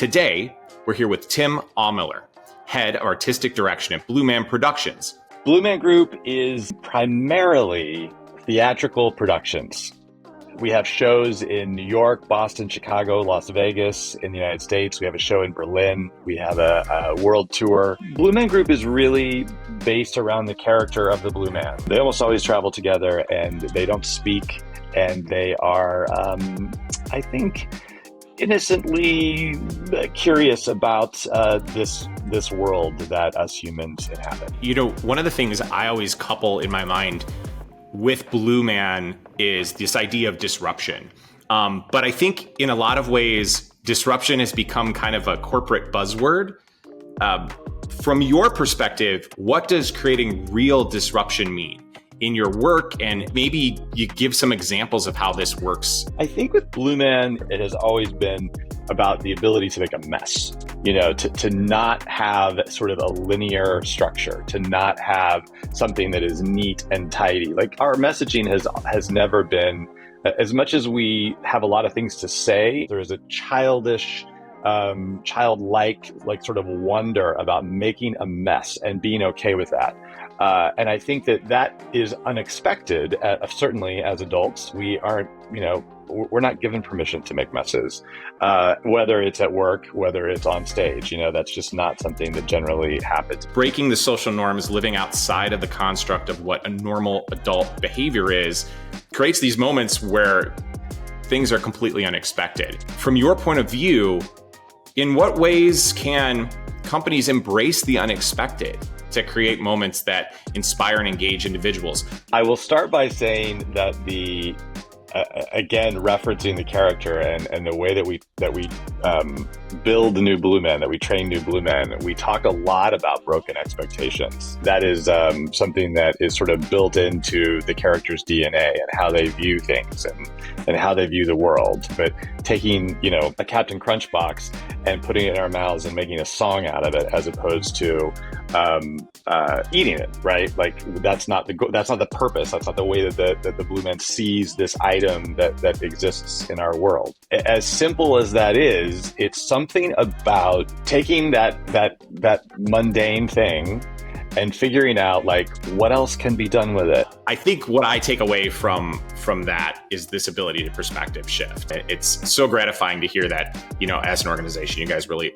Today, we're here with Tim Aumiller, Head of Artistic Direction at Blue Man Productions. Blue Man Group is primarily theatrical productions. We have shows in New York, Boston, Chicago, Las Vegas. In the United States, we have a show in Berlin. We have a world tour. Blue Man Group is really based around the character of the Blue Man. They almost always travel together, and they don't speak, and they are, I think, innocently curious about this world that us humans inhabit. You know, one of the things I always couple in my mind with Blue Man is this idea of disruption. But I think in a lot of ways, disruption has become kind of a corporate buzzword. From your perspective, what does creating real disruption mean in your work? And maybe you give some examples of how this works. I think with Blue Man, it has always been about the ability to make a mess, you know, to not have sort of a linear structure, to not have something that is neat and tidy. Like, our messaging has never been, as much as we have a lot of things to say, there is a childlike, like sort of wonder about making a mess and being okay with that. And I think that is unexpected. Certainly as adults, we aren't, we're not given permission to make messes, whether it's at work, whether it's on stage. That's just not something that generally happens. Breaking the social norms, living outside of the construct of what a normal adult behavior is, creates these moments where things are completely unexpected. From your point of view, in what ways can companies embrace the unexpected to create moments that inspire and engage individuals? I will start by saying that again, referencing the character and the way that we build the new Blue Men, that we train new Blue Men, we talk a lot about broken expectations. That is something that is sort of built into the character's DNA and how they view things and how they view the world. But taking, a Captain Crunch box and putting it in our mouths and making a song out of it, as opposed to eating it, right? Like, that's not the purpose. That's not the way that the Blue Man sees this item that exists in our world. As simple as that is, it's something about taking that mundane thing and figuring out, like, what else can be done with it. I think what I take away from that is this ability to perspective shift. It's so gratifying to hear that, as an organization, you guys really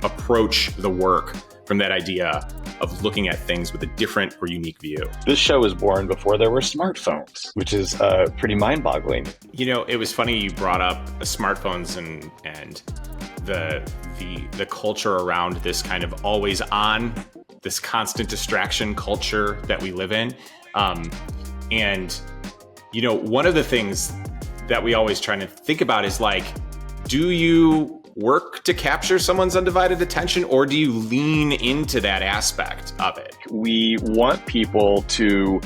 approach the work from that idea of looking at things with a different or unique view. This show was born before there were smartphones, which is pretty mind-boggling. It was funny you brought up smartphones and the culture around this kind of always on, this constant distraction culture that we live in. One of the things that we always try to think about is, like, do you work to capture someone's undivided attention, or do you lean into that aspect of it? We want people to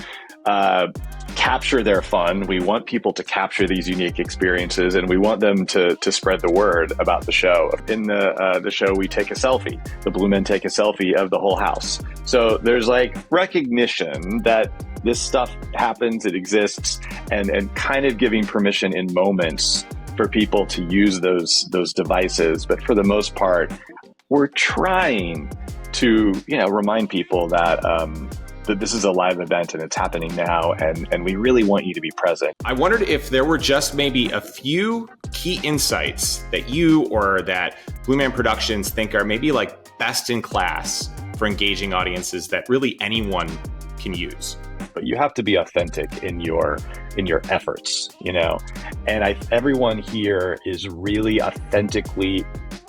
capture their fun. We want people to capture these unique experiences, and we want them to spread the word about the show. In the show, we take a selfie. The Blue Men take a selfie of the whole house. So there's recognition that this stuff happens, it exists, and kind of giving permission in moments for people to use those devices. But for the most part, we're trying to, remind people that that this is a live event and it's happening now, and we really want you to be present. I wondered if there were just maybe a few key insights that you or that Blue Man Productions think are maybe best in class for engaging audiences that really anyone can use. But you have to be authentic in your efforts, and everyone here is really authentically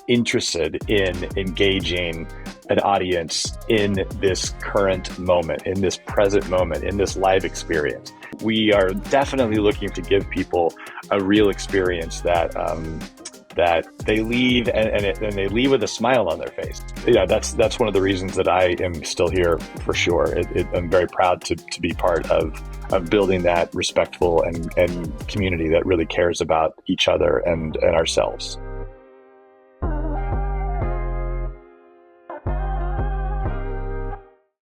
interested in engaging an audience in this current moment, in this present moment, in this live experience. We are definitely looking to give people a real experience that they leave and they leave with a smile on their face. Yeah, that's one of the reasons that I am still here, for sure. I'm very proud to be part of building that respectful and community that really cares about each other and ourselves.